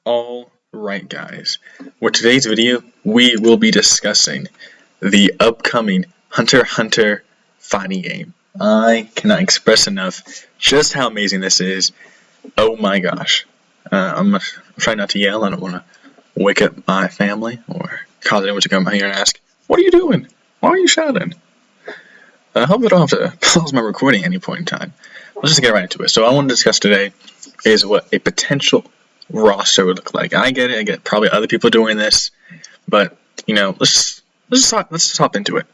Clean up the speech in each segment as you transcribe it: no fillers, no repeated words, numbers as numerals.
Alright guys, with today's video, we will be discussing the upcoming Hunter x Hunter fighting game. I cannot express enough just how amazing this is. Oh my gosh. I'm trying not to yell. I don't want to wake up my family or cause anyone to come here and ask, "What are you doing? Why are you shouting?" I hope I don't have to pause my recording at any point in time. Let's just get right into it. So I want to discuss today is what a potential roster would look like. I get it. I get probably other people doing this, but you know, let's just hop into it.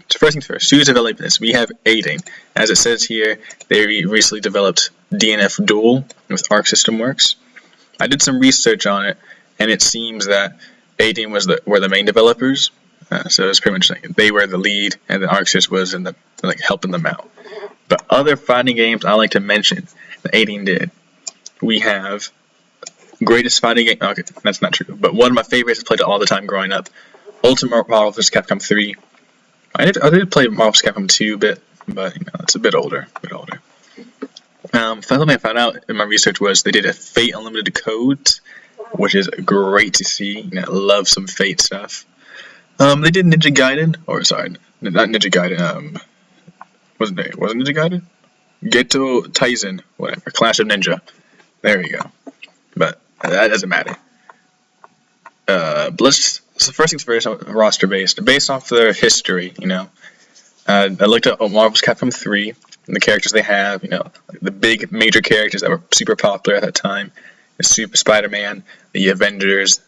So first things first, who's developing this? We have Aiden. As it says here, they recently developed DNF Duel with Arc System Works. I did some research on it, and it seems that Aiden were the main developers. So it's pretty much like they were the lead, and the Arc System was in the helping them out. But other fighting games I like to mention that Aiden did. We have greatest fighting game. Okay, that's not true. But one of my favorites I played it all the time growing up. Ultimate Marvel vs. Capcom 3. I did play Marvel vs. Capcom 2 a bit, but you know it's a bit older. Something I found out in my research was they did a Fate Unlimited codes, which is great to see. You know, I love some Fate stuff. They did Ninja Gaiden, or sorry, not Ninja Gaiden. Wasn't Ninja Gaiden? Geto Taizen, whatever. Clash of Ninja. There we go. But that doesn't matter. So first things first, roster based off their history, you know. I looked at Marvel vs. Capcom 3, and the characters they have, you know, the big major characters that were super popular at that time. The Super Spider-Man, the Avengers,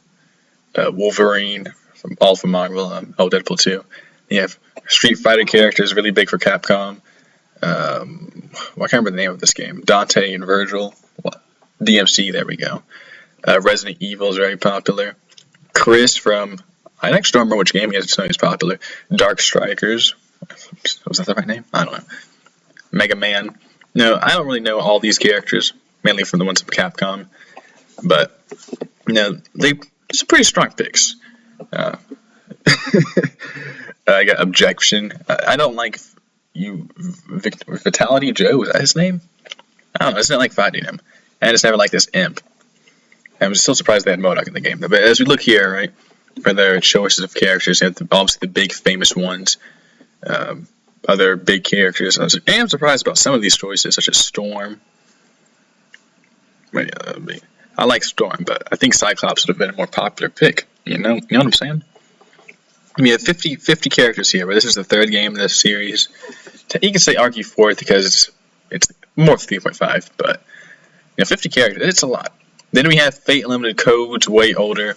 Wolverine, all from Marvel, Deadpool 2. You have Street Fighter characters, really big for Capcom. I can't remember the name of this game. Dante and Virgil. DMC, there we go. Resident Evil is very popular. Chris from, I actually don't remember which game he is, so he's popular. Dark Strikers. Was that the right name? I don't know. Mega Man. No, I don't really know all these characters, mainly from the ones from Capcom. But, you know, some pretty strong picks. I got Objection. I don't like Vitality Joe, is that his name? I don't know, it's not like fighting him. And I just never liked this imp. I'm still surprised they had MODOK in the game. But as we look here, right, for their choices of characters, you have obviously the big famous ones, other big characters. I am surprised about some of these choices, such as Storm. I like Storm, but I think Cyclops would have been a more popular pick. You know what I'm saying? We have 50 characters here, but this is the third game in this series. You can say argue fourth because it's more of 3.5, but you know, 50 characters, it's a lot. Then we have Fate Limited codes, way older.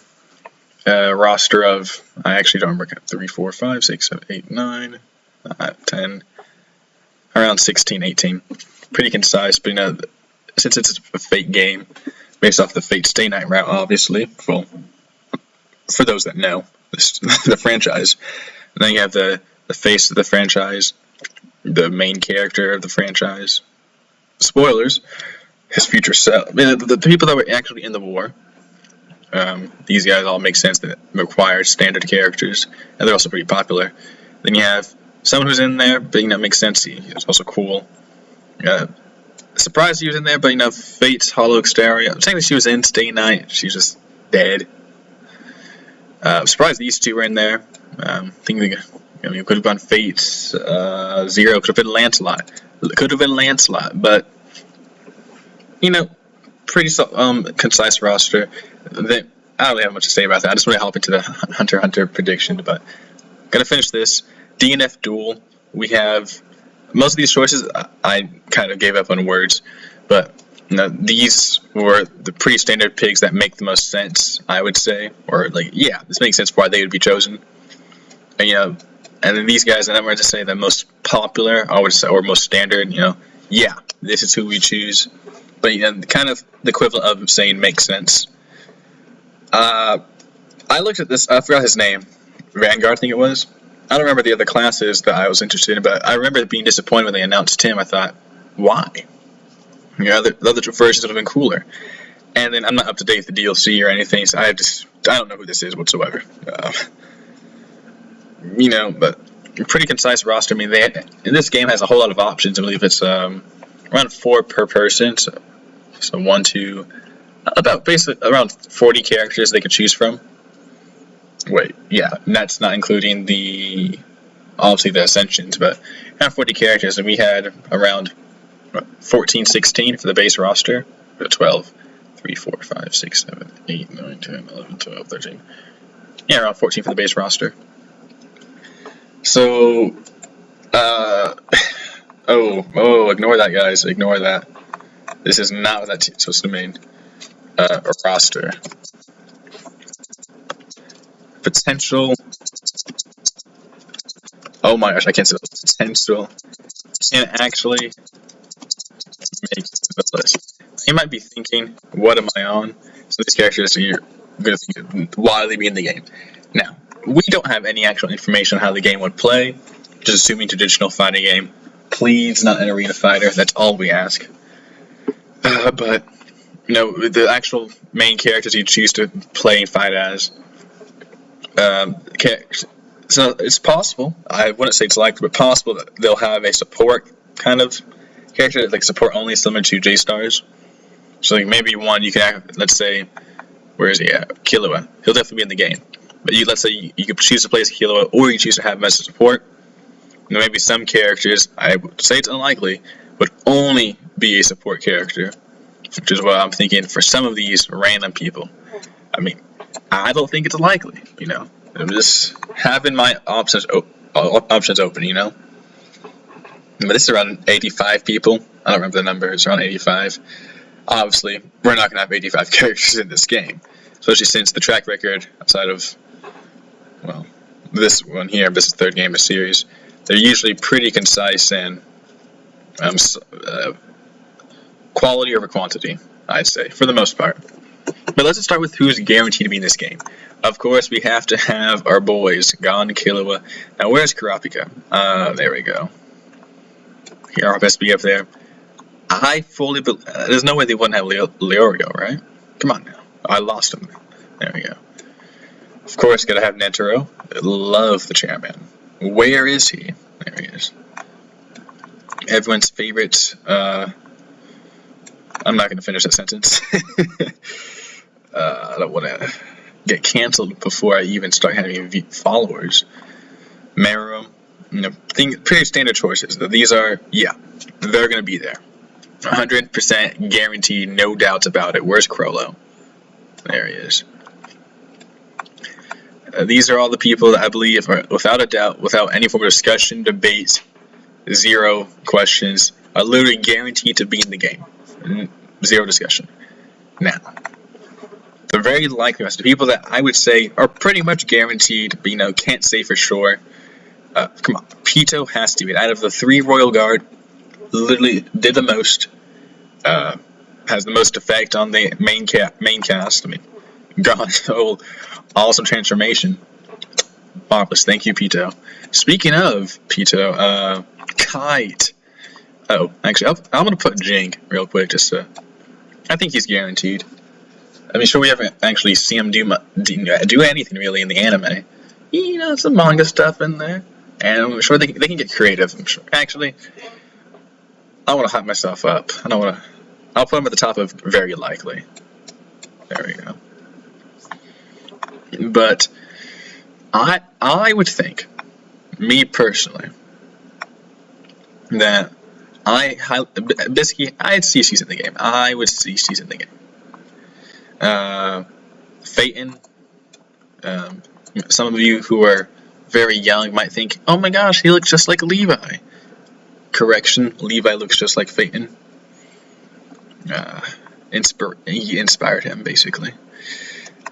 Roster of, I actually don't remember, 3, 4, 5, 6, 7, 8, 9, 10, around 16, 18. Pretty concise, but you know, since it's a Fate game, based off the Fate Stay Night route, obviously, for those that know the franchise. And then you have the face of the franchise, the main character of the franchise. Spoilers. His future self. I mean, the people that were actually in the war. These guys all make sense that require standard characters, and they're also pretty popular. Then you have someone who's in there, but you know, makes sense. He's also cool. Surprised he was in there, but you know, Fate's Hollow Exterior. I'm saying that she was in Stay Night. She's just dead. Surprised these two were in there. Thinking you could have gone Fate Zero. Could have been Lancelot. But you know, pretty concise roster. I don't really have much to say about that. I just want to hop into the Hunter x Hunter prediction, but I'm gonna finish this. DNF Duel. We have most of these choices. I kind of gave up on words, but you know, these were the pretty standard picks that make the most sense, I would say, or like, yeah, this makes sense why they would be chosen. And, you know, and then these guys, and I'm going to say the most popular, I would say, or most standard. You know, yeah, this is who we choose. But you know, kind of the equivalent of saying makes sense. I looked at this. I forgot his name. Vanguard, I think it was. I don't remember the other classes that I was interested in, but I remember being disappointed when they announced him. I thought, why? You know, the other versions would have been cooler. And then I'm not up to date with the DLC or anything, so I don't know who this is whatsoever. You know, but pretty concise roster. I mean, this game has a whole lot of options. I believe it's around 4 per person. So 1, 2, About basically around 40 characters they could choose from. Wait, yeah, that's not including the obviously the Ascensions, but around 40 characters, and we had around 14, 16 for the base roster. 12, 3, 4, 5, 6, 7, 8, 9, 10, 11, 12, 13. Yeah, around 14 for the base roster. So, ignore that, guys. Ignore that. This is not what that's supposed to mean. A roster. Potential. Oh my gosh, I can't say that. Potential. Can actually make the list. You might be thinking, what am I on? So these characters you're going to think, why are they be in the game? Now, we don't have any actual information on how the game would play. Just assuming traditional fighting game. Please, not an arena fighter. That's all we ask. But no, the actual main characters you choose to play and fight as. So it's possible. I wouldn't say it's likely, but possible that they'll have a support kind of character, like support only, similar to J-Stars. So like maybe one you can have, let's say, where is he at? Killua. He'll definitely be in the game. But let's say you could choose to play as Killua, or you choose to have him as a support. And maybe some characters, I would say it's unlikely, would only be a support character, which is what I'm thinking for some of these random people. I mean, I don't think it's likely, you know. I'm just having my options open, you know. But this is around 85 people. I don't remember the number. It's around 85. Obviously, we're not going to have 85 characters in this game, especially since the track record outside of, well, this one here, this is the third game of the series, they're usually pretty concise and quality over quantity, I'd say, for the most part. But let's just start with who's guaranteed to be in this game. Of course, we have to have our boys, Gon, Killua. Now, where's Kurapika? There we go. Here, our best be up there. I fully believe... there's no way they wouldn't have Leorio, right? Come on now. I lost him. There we go. Of course, gotta have Netero. Love the chairman. Where is he? There he is. Everyone's favorite... I'm not going to finish that sentence. I don't want to get canceled before I even start having followers. Meruem, you know, pretty standard choices. These are, yeah, they're going to be there. 100% guaranteed, no doubts about it. Where's Crollo? There he is. These are all the people that I believe are, without a doubt, without any form of discussion, debate, zero questions, are literally guaranteed to be in the game. Zero discussion. Now, the very likely rest of the people that I would say are pretty much guaranteed, but you know, can't say for sure. Come on, Pito has to be. Out of the 3 Royal Guard, literally did the most, has the most effect on the main cast. I mean, God's whole awesome transformation. Marvelous. Thank you, Pito. Speaking of Pito, Kite. Oh, actually, I'm going to put Jing real quick, just to... I think he's guaranteed. I mean, sure, we haven't actually seen him do anything, really, in the anime. You know, some manga stuff in there. And I'm sure they can get creative, I'm sure. Actually, I want to hype myself up. I don't want to... I'll put him at the top of very likely. There we go. But, I would think, me personally, that... Bisky, I'd see she's in the game. I would see she's in the game. Phaeton. Some of you who are very young might think, oh my gosh, he looks just like Levi. Correction, Levi looks just like Phaeton. He inspired him, basically.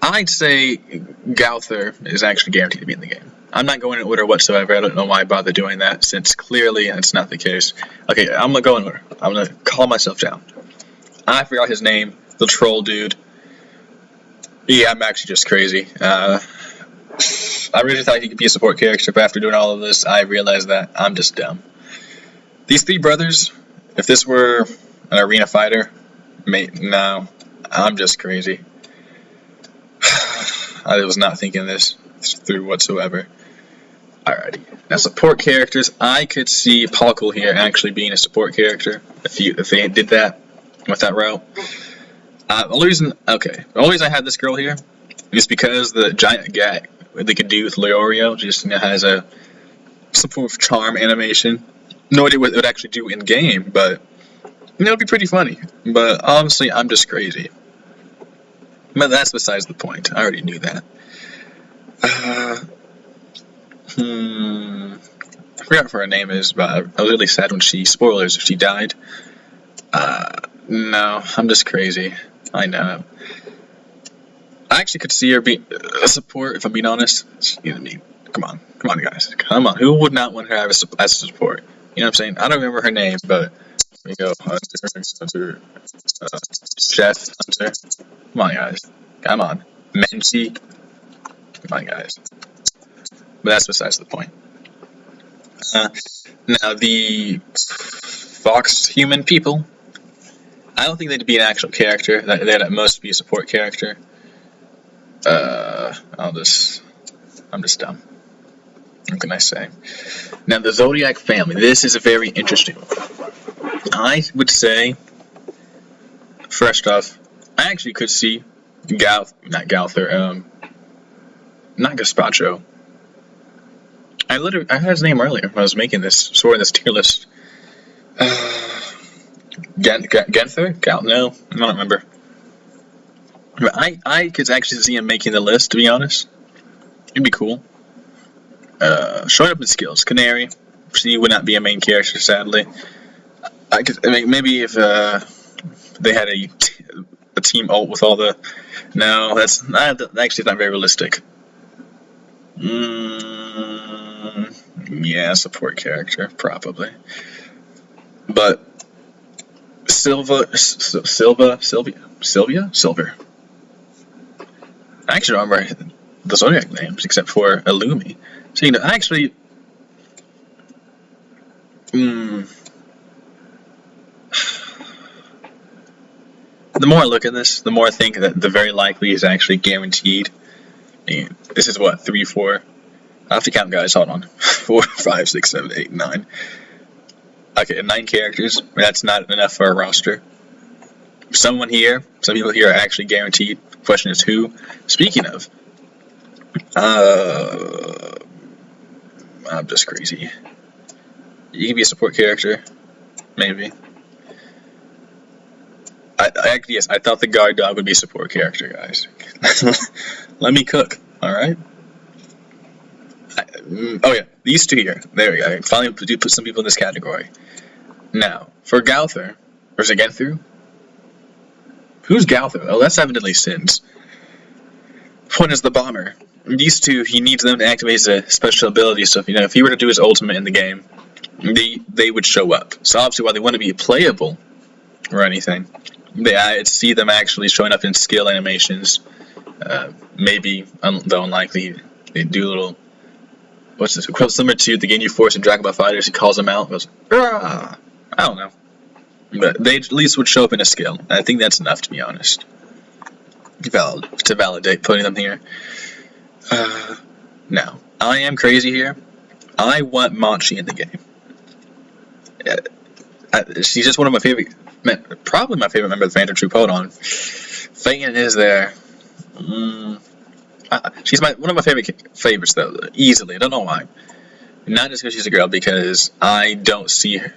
I'd say Gauther is actually guaranteed to be in the game. I'm not going in order whatsoever. I don't know why I bother doing that, since clearly that's not the case. Okay, I'm going to go in order. I'm going to calm myself down. I forgot his name. The troll dude. Yeah, I'm actually just crazy. I really thought he could be a support character, but after doing all of this, I realized that I'm just dumb. These 3 brothers, if this were an arena fighter, no, I'm just crazy. I was not thinking this through whatsoever. Alrighty. Now, support characters. I could see Pakul here actually being a support character if they did that with that route. The only reason I had this girl here is because the giant gag they could do with Leorio just has some form of charm animation. No idea what it would actually do in game, but it'd be pretty funny. But honestly, I'm just crazy. But that's besides the point. I already knew that. I forgot what her name is, but I was really sad when spoilers, if she died. No, I'm just crazy. I know. I actually could see her be a support, if I'm being honest. You know what I mean? Come on, guys. Come on. Who would not want her as a support? You know what I'm saying? I don't remember her name, but here we go. Hunter, Chef Hunter. Come on, guys. Come on. Menchie. Come on, guys. But that's besides the point. Now, the Fox human people, I don't think they'd be an actual character. They'd at most be a support character. I'm just dumb. What can I say? Now, the Zodiac family. This is a very interesting one. I would say, first off, I actually could see not Gazpacho. I had his name earlier when I was making this, tier list. Genther? No, I don't remember. But I could actually see him making the list, to be honest. It'd be cool. Showing up in skills. Canary. She would not be a main character, sadly. Maybe if they had a team ult with all the... No, that's actually not very realistic. Yeah, support character, probably. But Silver. I actually don't remember the Zodiac names except for Illumi. So actually, the more I look at this, the more I think that the very likely is actually guaranteed. And this is what 3, 4. I have to count, guys. Hold on. 4, 5, 6, 7, 8, 9. Okay, 9 characters. That's not enough for a roster. Some people here are actually guaranteed. The question is who. Speaking of, I'm just crazy. You can be a support character, maybe. Yes, I thought the guard dog would be a support character, guys. Let me cook. All right. Oh yeah, these two here. There we go. I finally do put some people in this category. Now, for Gauther, or is it Genther? Who's Gauther? Oh, that's evidently Sins. One is the bomber. These two, he needs them to activate his special ability. So if he were to do his ultimate in the game, they would show up. So obviously, while they wouldn't be playable or anything, I see them actually showing up in skill animations. Maybe, though unlikely, they do a little. What's this? Similar to the Ginyu Force and Dragon Ball Fighters, he calls them out. Goes, "Rah!" I don't know, but they at least would show up in a skill. I think that's enough, to be honest. To validate putting them here. Now, I am crazy here. I want Machi in the game. She's just one of my favorite, probably my favorite member of the Phantom Troop. Hold on, Phaeton is there. She's one of my favorites though, easily. I don't know why. Not just because she's a girl, because I don't see her.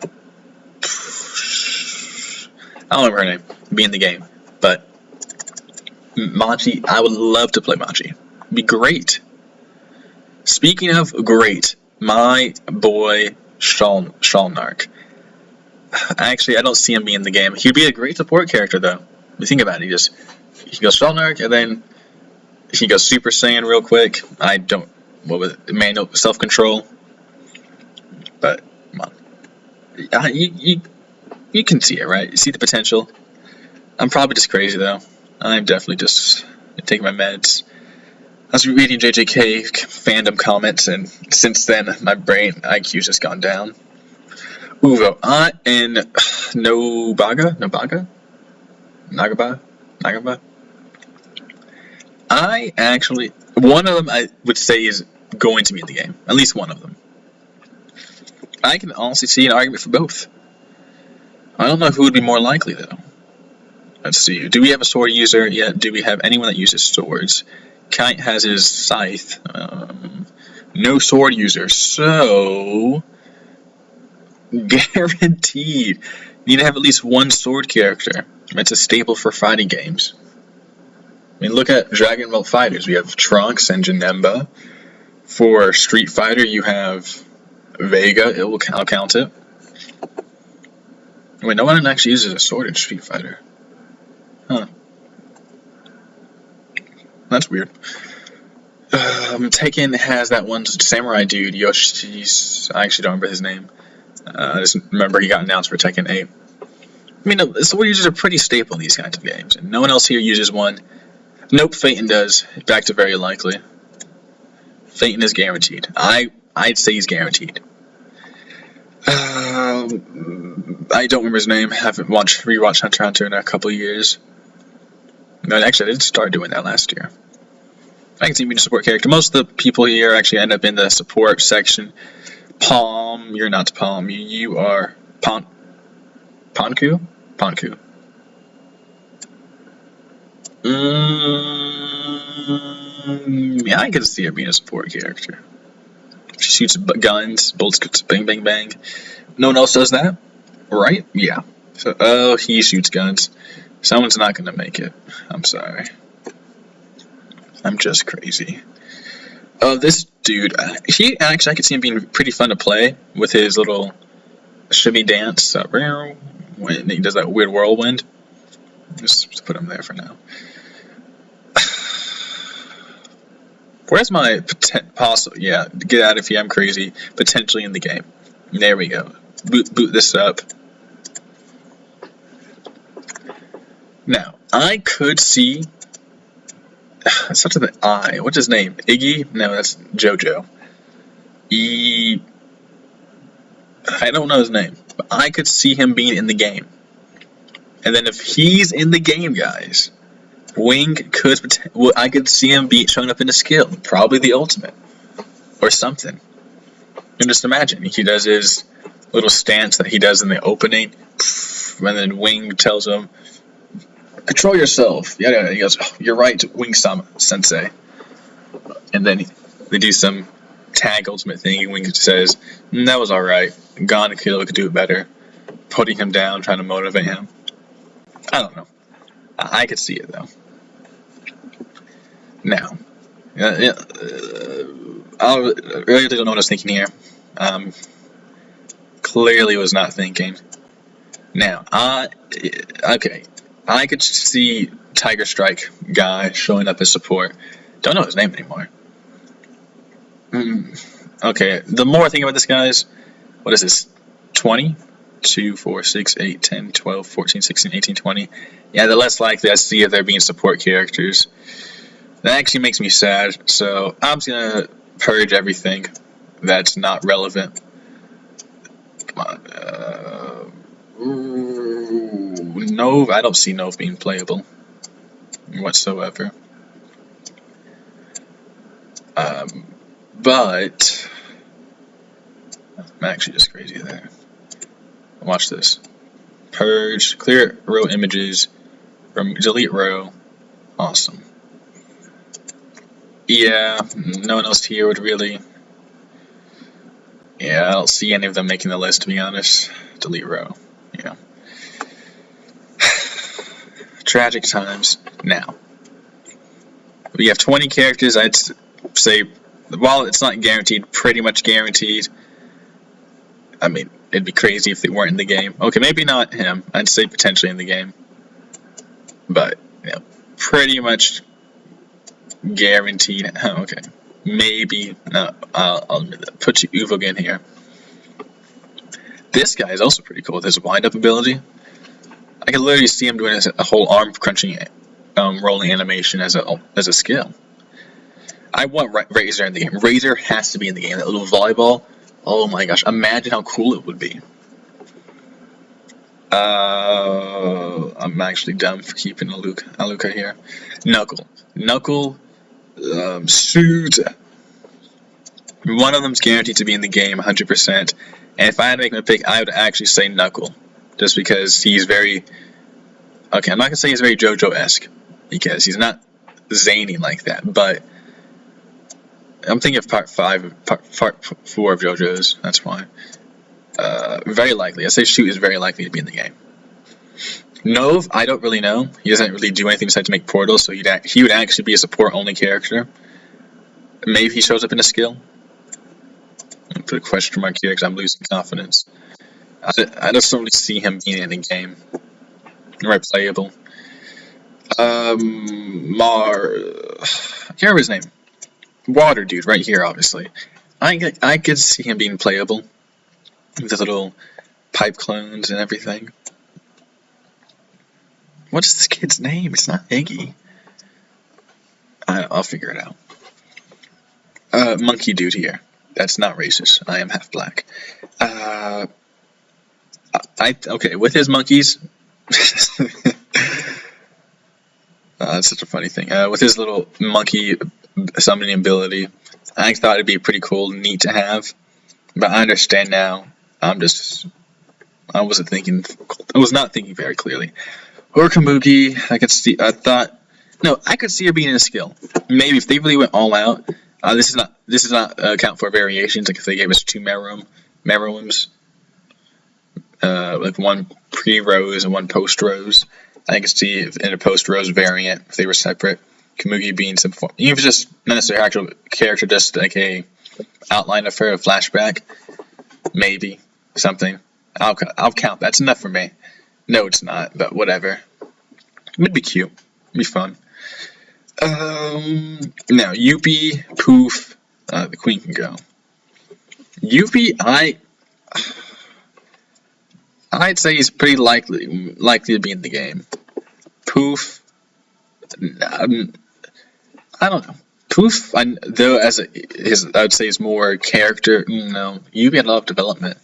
I don't remember her name. Be in the game, but Machi. I would love to play Machi. It'd be great. Speaking of great, my boy Shalnark. Actually, I don't see him being in the game. He'd be a great support character though. If you think about it, he goes Shalnark and then he goes Super Saiyan real quick. Manual self-control. But come on, you can see it, right? You see the potential. I'm probably just crazy though. I'm definitely just taking my meds. I was reading JJK fandom comments, and since then my brain IQ's just gone down. Uvo and Nagaba. I actually, one of them I would say is going to be in the game. At least one of them. I can honestly see an argument for both. I don't know who would be more likely though. Let's see. Do we have a sword user yet? Do we have anyone that uses swords? Kite has his scythe. No sword user. So guaranteed. Need to have at least one sword character. It's a staple for fighting games. I mean, look at Dragon Ball Fighters. We have Trunks and Janemba. For Street Fighter, you have Vega. I'll count it. Wait, no one actually uses a sword in Street Fighter. Huh. That's weird. Tekken has that one samurai dude, Yoshi's. I actually don't remember his name. I just remember he got announced for Tekken 8. I mean, sword users are pretty staple in these kinds of games, and no one else here uses one. Nope, Phaeton does. Back to very likely. Phaeton is guaranteed. I'd say he's guaranteed. I don't remember his name. Haven't rewatched Hunter x Hunter in a couple of years. No, actually, I did start doing that last year. I can see being a support character. Most of the people here actually end up in the support section. Palm, you're not Palm. You are Ponku? Ponku. Yeah, I can see her being a support character. She shoots guns, bolts, bang, bang, bang. No one else does that, right? Yeah. So, he shoots guns. Someone's not gonna make it. I'm sorry. I'm just crazy. This dude, I could see him being pretty fun to play with his little shimmy dance when he does that weird whirlwind. Just put him there for now. Where's my possible? Yeah, get out of here. I'm crazy. Potentially in the game. There we go. Boot this up. Now I could see. Such an I. What's his name? Iggy? No, that's JoJo. I don't know his name, but I could see him being in the game. And then if he's in the game, guys, Wing could. I could see him showing up in a skill, probably the ultimate, or something. And just imagine he does his little stance that he does in the opening, and then Wing tells him, "Control yourself." Yeah, he goes, "Oh, you're right, Wing-sama sensei." And then they do some tag ultimate thing, and Wing says, "That was alright. Gon and Killer could do it better." Putting him down, trying to motivate him. I don't know. I could see it though. Now, I really don't know what I was thinking here. Clearly was not thinking. Now, okay. I could see Tiger Strike guy showing up as support. Don't know his name anymore. Okay, the more I think about this, guys, what is this? 20? 2, 4, 6, 8, 10, 12, 14, 16, 18, 20. Yeah, the less likely I see of there being support characters. That actually makes me sad, so I'm just gonna purge everything that's not relevant. Come on. Nove, I don't see Nove being playable whatsoever. But I'm actually just crazy there. Watch this. Purge, clear row images, delete row. Awesome. Yeah, no one else here would really. Yeah, I don't see any of them making the list, to be honest. Delete row. Yeah. Tragic times. Now, we have 20 characters. I'd say, while it's not guaranteed, pretty much guaranteed. I mean, it'd be crazy if they weren't in the game. Okay, maybe not him. I'd say potentially in the game. But, you know, pretty much guaranteed. Oh, okay. Maybe. No, I'll put you Uvog in here. This guy is also pretty cool with his wind-up ability. I can literally see him doing a whole arm crunching, rolling animation as a skill. I want Razor in the game. Razor has to be in the game. That little volleyball. Oh my gosh! Imagine how cool it would be. I'm actually dumb for keeping Aluka here. Knuckle, Suit. One of them's guaranteed to be in the game 100%. And if I had to make my pick, I would actually say Knuckle, just because he's very Okay, I'm not gonna say he's very JoJo-esque because he's not zany like that, but I'm thinking of part 4 of JoJo's. That's why. Very likely. I say Shoot is very likely to be in the game. Nove, I don't really know. He doesn't really do anything besides make portals, so he would actually be a support-only character. Maybe he shows up in a skill. I'll put a question mark here because I'm losing confidence. I just don't really see him being in the game. Right, playable. I can't remember his name. Water dude, right here, obviously. I could see him being playable. With the little pipe clones and everything. What's this kid's name? It's not Iggy. I'll figure it out. Monkey dude here. That's not racist. I am half black. Okay, with his monkeys. That's such a funny thing. With his little monkey summoning ability, I thought it'd be pretty cool, neat to have. But I understand now. I was not thinking very clearly. Or Kamugi, I could see her being in a skill. Maybe if they really went all out. This is not count for variations. Like if they gave us 2 Merriams, like one pre-rose and one post-rose. I could see if in a post-rose variant if they were separate. Kamugi being some form, even if it's just not necessarily actual character, just like a outline of her, a flashback, maybe something. I'll count. That's enough for me. No, it's not, but whatever. It'd be cute. It'd be fun. Now Yuppie, Poof, the Queen can go. Yuppie, I'd say he's pretty likely to be in the game. Poof, I don't know. Poof, though, I would say is more character. No, Yuppie had a lot of development.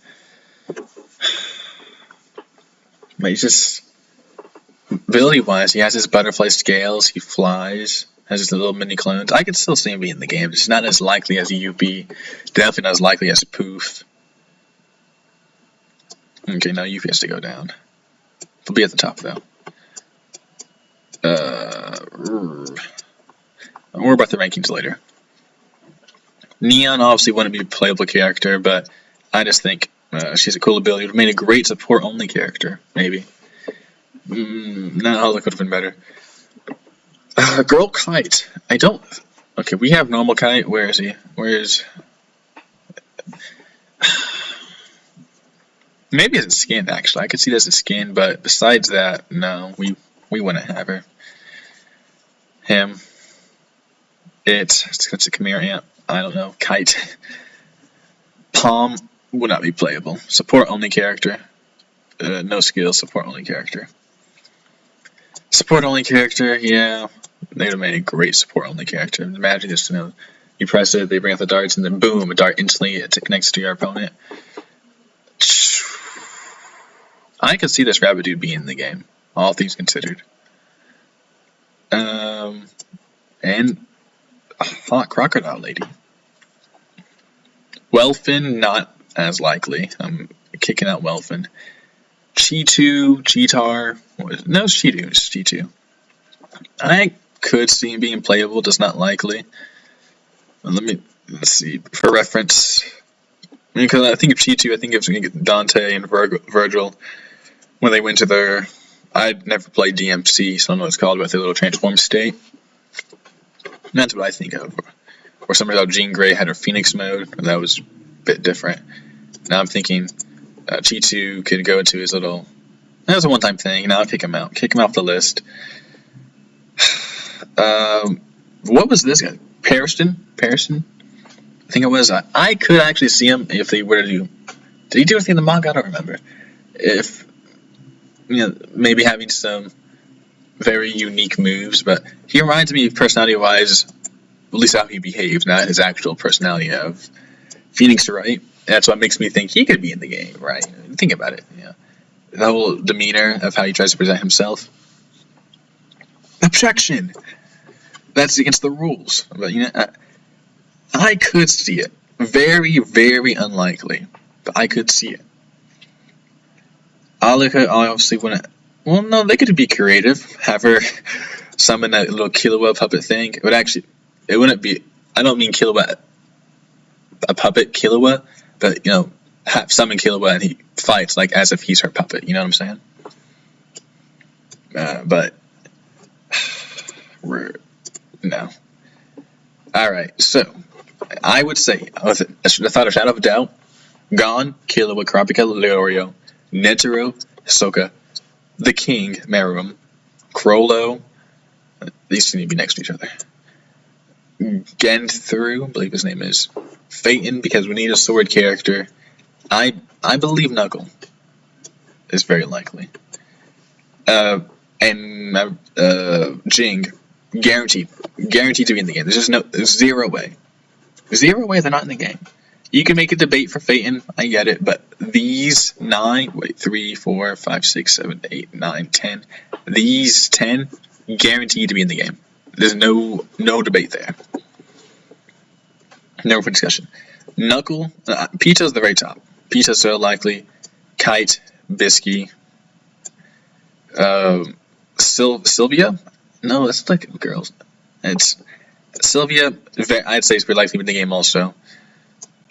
But he's just ability-wise, he has his butterfly scales. He flies. Has his little mini clones. I could still see him be in the game. It's not as likely as Yuppie. Definitely not as likely as Poof. Okay, now Yuppie has to go down. He'll be at the top though. I'll worry about the rankings later. Neon obviously wouldn't be a playable character, but I just think she's a cool ability. It would have made a great support-only character, maybe. No, look, would have been better. Girl Kite. I don't. Okay, we have normal Kite. Where is he? Maybe it's a skin, actually. I could see that as a skin, but besides that, no, we wouldn't have her. Him. It's a Chimera Ant. I don't know. Kite. Palm would not be playable. Support only character. No skills, support only character. Support only character, yeah. They'd have made a great support only character. Imagine just, you press it, they bring out the darts, and then boom, a dart instantly it connects to your opponent. I could see this rabbit dude being in the game, all things considered. And a hot crocodile lady. Welfin, not as likely. I'm kicking out Welfin. Cheetar. No, it's Cheetu. It's Cheetu. I could see him being playable, just not likely. Let's see. For reference, because I think of Cheetu, I think of Dante and Virgil when they went to their. I'd never played DMC, so I don't know what it's called, but their little transform state. And that's what I think of. Or somebody like Jean Grey had her Phoenix mode, and that was a bit different. Now I'm thinking Cheetu could go into his little. That was a one-time thing. Now I'll kick him out. Kick him off the list. What was this guy? Pariston? I think it was. I could actually see him if they were to do. Did he do anything in the manga? I don't remember. If maybe having some very unique moves, but he reminds me personality-wise, at least how he behaves, not his actual personality of Phoenix Wright. That's what makes me think he could be in the game, right? Think about it. The whole demeanor of how he tries to present himself. Objection! That's against the rules. But I could see it. Very, very unlikely, but I could see it. Alika obviously wouldn't. Well, no, they could be creative. Have her summon that little Killua puppet thing. It wouldn't be. I don't mean Killua, a puppet Killua, but have summon Killua and he fights like as if he's her puppet. You know what I'm saying? But no. All right, so I would say, without a shadow of a doubt, Gon, Killua, Kurapika, Leorio, Netero, Hisoka, the King, Meruem, Crollo. These two need to be next to each other. Genthru, I believe his name is. Phaeton, because we need a sword character. I believe Knuckle is very likely. And Jing, guaranteed to be in the game. There's just zero way they're not in the game. You can make a debate for Phaeton, I get it, but these 3, 4, 5, 6, 7, 8, 9, 10, these 10 guaranteed to be in the game. There's no debate there. No for discussion. Knuckle, Pito's the very top. Pito's so likely. Kite, Bisky, Sylvia? No, that's like girls. It's Sylvia. I'd say is pretty likely in the game also.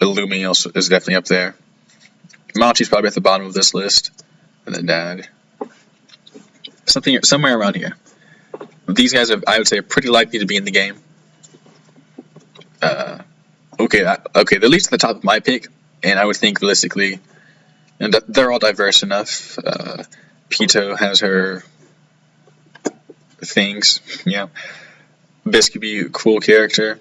Illumi also is definitely up there. Machi's probably at the bottom of this list, and then Dad. Somewhere around here. These guys I would say are pretty likely to be in the game. Okay, they're least at the top of my pick, and I would think realistically, and they're all diverse enough. Pito has her things, Bis could be a cool character.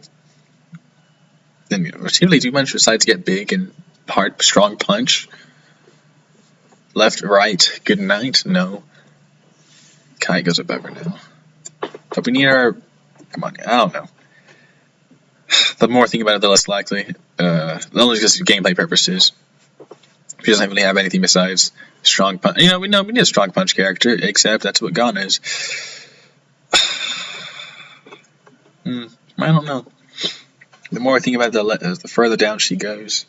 Then she really do much besides get big and hard, strong punch. Left, right, good night. No. Kai goes above her now. But we need our. Come on, I don't know. The more I think about it, the less likely. Only just gameplay purposes. She doesn't really have anything besides strong punch. We need a strong punch character, except that's what Gon is. I don't know. The more I think about it, the further down she goes.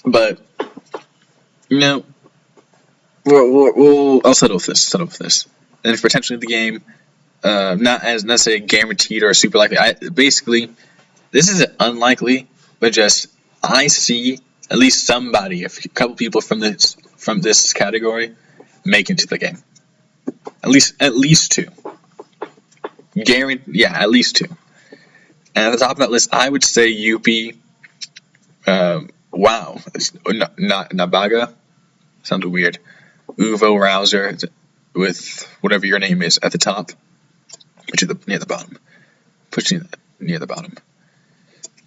But I'll settle with this. And if potentially the game, not as necessarily guaranteed or super likely. Basically, this isn't unlikely, but just I see at least somebody, a couple people from this category, make it to the game. At least two. At least two. And at the top of that list, I would say Yuppie. Wow, not Nabaga. Sounds weird. Uvo Rouser with whatever your name is at the top. Put you near the bottom. Put you near the bottom.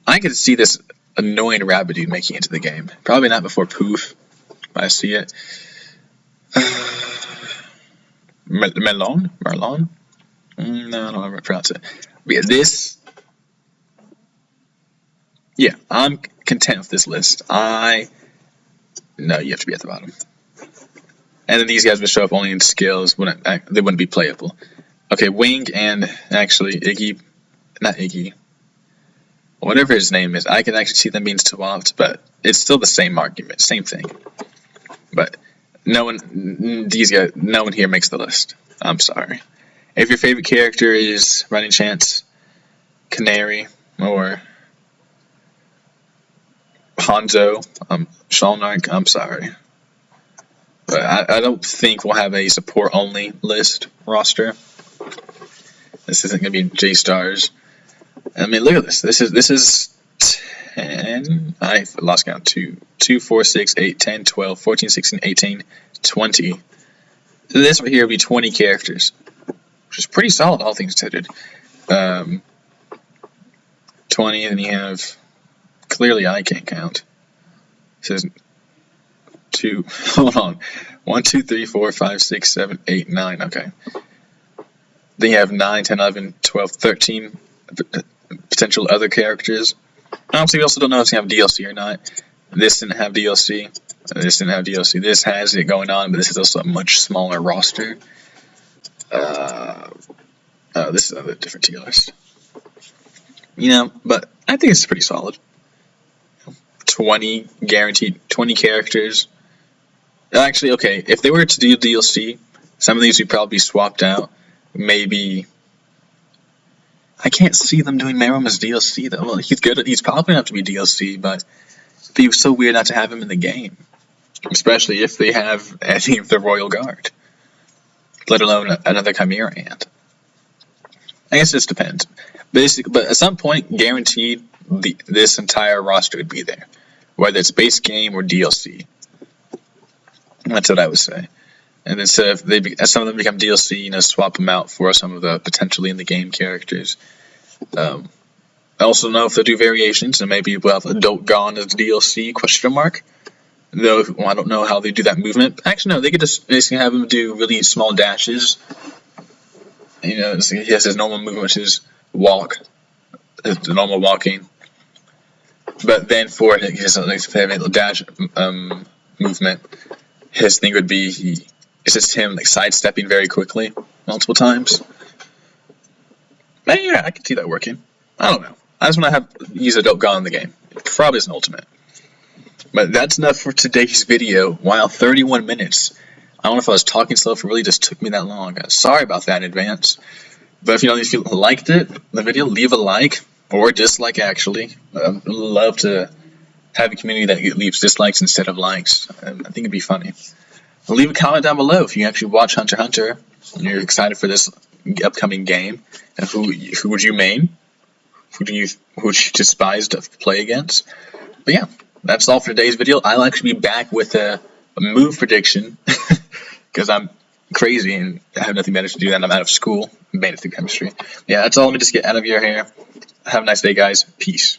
I could see this annoying rabbit dude making it to the game. Probably not before Poof. I see it. Marlon? No, I don't know how to pronounce it. But yeah, I'm content with this list. No, you have to be at the bottom. And then these guys would show up only in skills. They wouldn't be playable. Okay, Wing and actually not Iggy. Whatever his name is, I can actually see them being swapped, but it's still the same argument, same thing. But no one here makes the list. I'm sorry. If your favorite character is Running Chance, Canary, or Hanzo, Shalnark, I'm sorry. But I don't think we'll have a support-only list roster. This isn't going to be J-Stars. I mean, look at this. This is 10. I lost count. 2, 4, 6, 8, 10, 12, 14, 16, 18, 20. This right here will be 20 characters, which is pretty solid, all things considered. 20, and then you have, clearly I can't count. It says 2, hold on. 1, 2, 3, 4, 5, 6, 7, 8, 9, okay. Then you have 9, 10, 11, 12, 13 potential other characters. Honestly, we also don't know if it's going to have DLC or not. This didn't have DLC. This didn't have DLC. This has it going on, but this is also a much smaller roster. This is a different tier list. But I think it's pretty solid. 20 guaranteed, 20 characters. Actually, okay, if they were to do DLC, Some of these would probably be swapped out. Maybe I can't see them doing Merom as DLC though. Well, he's good. He's probably enough to be DLC, but it'd be so weird not to have him in the game, especially if they have any of the Royal Guard, let alone another Chimera Ant. I guess this depends. Basically, but at some point, guaranteed, this entire roster would be there, whether it's base game or DLC. That's what I would say. And then so as some of them become DLC, swap them out for some of the potentially in the game characters. I also know if they'll do variations, and maybe we'll have Adult Gone as DLC ? Though I don't know how they do that movement. Actually, no, they could just basically have him do really small dashes. He has his normal movement, which is walk, the normal walking. But then for his little dash movement, his thing would be it's just him sidestepping very quickly multiple times. Yeah, I can see that working. I don't know. I just want to use Adult Gone in the game. Probably as an ultimate. But that's enough for today's video. Wow, 31 minutes. I don't know if I was talking slow, if it really just took me that long. Sorry about that in advance. But if you liked the video, leave a like or dislike. Actually, I'd love to have a community that leaves dislikes instead of likes. I think it'd be funny. Leave a comment down below if you actually watch Hunter x Hunter and you're excited for this upcoming game. And who would you main? Who would you despise to play against? But yeah, that's all for today's video. I'll actually be back with a move prediction because I'm crazy and I have nothing better to do than I'm out of school. I'm banned through chemistry. Yeah, that's all. Let me just get out of your hair. Have a nice day, guys. Peace.